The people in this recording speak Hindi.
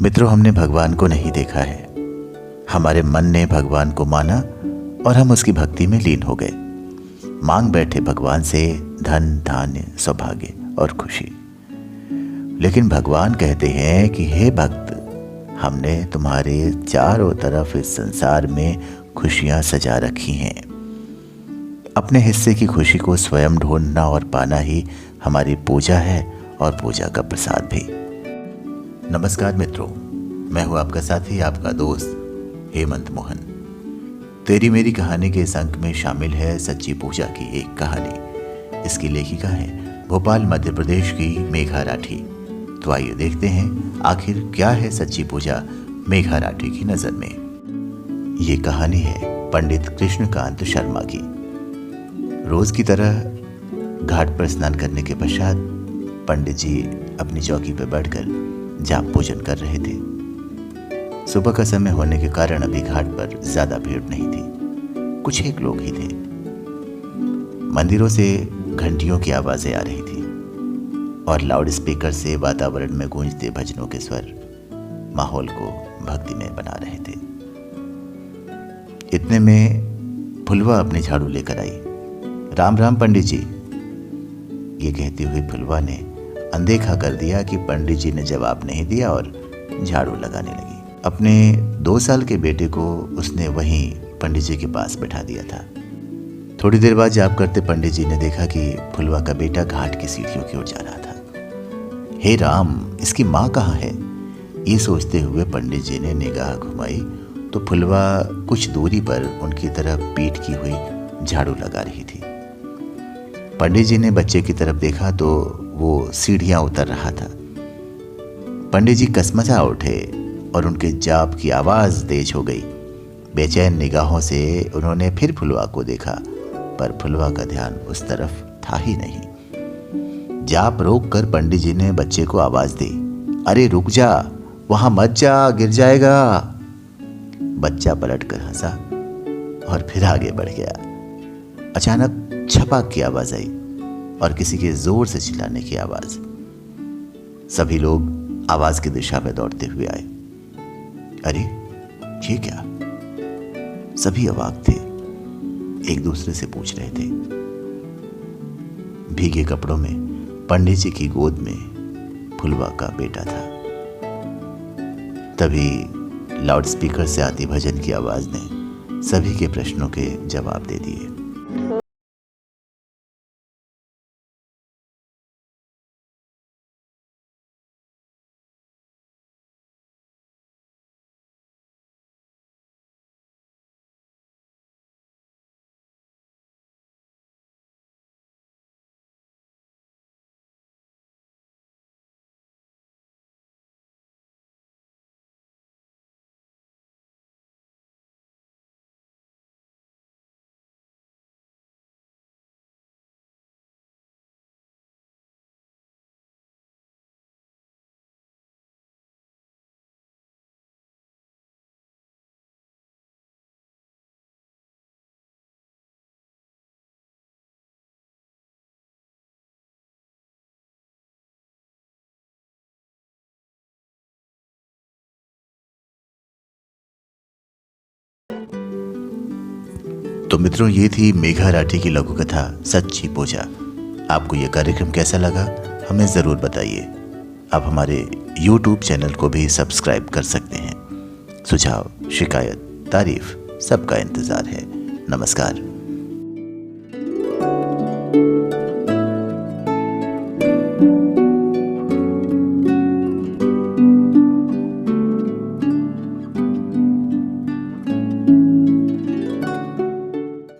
मित्रों, हमने भगवान को नहीं देखा है। हमारे मन ने भगवान को माना और हम उसकी भक्ति में लीन हो गए। मांग बैठे भगवान से धन, धान्य, सौभाग्य और खुशी। लेकिन भगवान कहते हैं कि हे भक्त, हमने तुम्हारे चारों तरफ इस संसार में खुशियां सजा रखी हैं। अपने हिस्से की खुशी को स्वयं ढूंढना और पाना ही हमारी पूजा है और पूजा का प्रसाद भी। नमस्कार मित्रों, मैं हूं आपका साथी, आपका दोस्त हेमंत मोहन। तेरी मेरी कहानी के इस अंक में शामिल है सच्ची पूजा की एक कहानी। इसकी लेखिका है भोपाल मध्य प्रदेश की मेघा राठी। तो आइए देखते हैं आखिर क्या है सच्ची पूजा मेघा राठी की नजर में। ये कहानी है पंडित कृष्णकांत शर्मा की। रोज की तरह घाट पर स्नान करने के पश्चात पंडित जी अपनी चौकी पर बैठकर जाप पूजन कर रहे थे। सुबह का समय होने के कारण अभी घाट पर ज्यादा भीड़ नहीं थी, कुछ एक लोग ही थे। मंदिरों से घंटियों की आवाजें आ रही थी और लाउड स्पीकर से वातावरण में गूंजते भजनों के स्वर माहौल को भक्तिमय बना रहे थे। इतने में फुलवा अपनी झाड़ू लेकर आई। राम राम पंडित जी, ये कहती हुई फुलवा ने अनदेखा कर दिया कि पंडित जी ने जवाब नहीं दिया और झाड़ू लगाने लगी। अपने 2 साल के बेटे को उसने वहीं पंडित जी के पास बैठा दिया था। थोड़ी देर बाद जाप करते पंडित जी ने देखा कि फुलवा का बेटा घाट की सीढ़ियों की ओर जा रहा था। हे राम, इसकी माँ कहाँ है? ये सोचते हुए पंडित जी ने निगाह घुमाई तो फुलवा कुछ दूरी पर उनकी तरफ पीठ की हुई झाड़ू लगा रही थी। पंडित जी ने बच्चे की तरफ देखा तो वो सीढ़ियां उतर रहा था। पंडित जी कसमसा उठे और उनके जाप की आवाज तेज हो गई। बेचैन निगाहों से उन्होंने फिर फुलवा को देखा, पर फुलवा का ध्यान उस तरफ था ही नहीं। जाप रोक कर पंडित जी ने बच्चे को आवाज दी, अरे रुक जा, वहां मत जा, गिर जाएगा। बच्चा पलट कर हंसा और फिर आगे बढ़ गया। अचानक छपाक की आवाज आई और किसी के जोर से चिल्लाने की आवाज। सभी लोग आवाज की दिशा में दौड़ते हुए आए। अरे ये क्या? सभी अवाक थे, एक दूसरे से पूछ रहे थे। भीगे कपड़ों में पंडित जी की गोद में फुलवा का बेटा था। तभी लाउडस्पीकर से आती भजन की आवाज ने सभी के प्रश्नों के जवाब दे दिए। तो मित्रों, ये थी मेघा राठी की लघु कथा सच्ची पूजा। आपको ये कार्यक्रम कैसा लगा हमें ज़रूर बताइए। आप हमारे YouTube चैनल को भी सब्सक्राइब कर सकते हैं। सुझाव, शिकायत, तारीफ सबका इंतज़ार है। नमस्कार।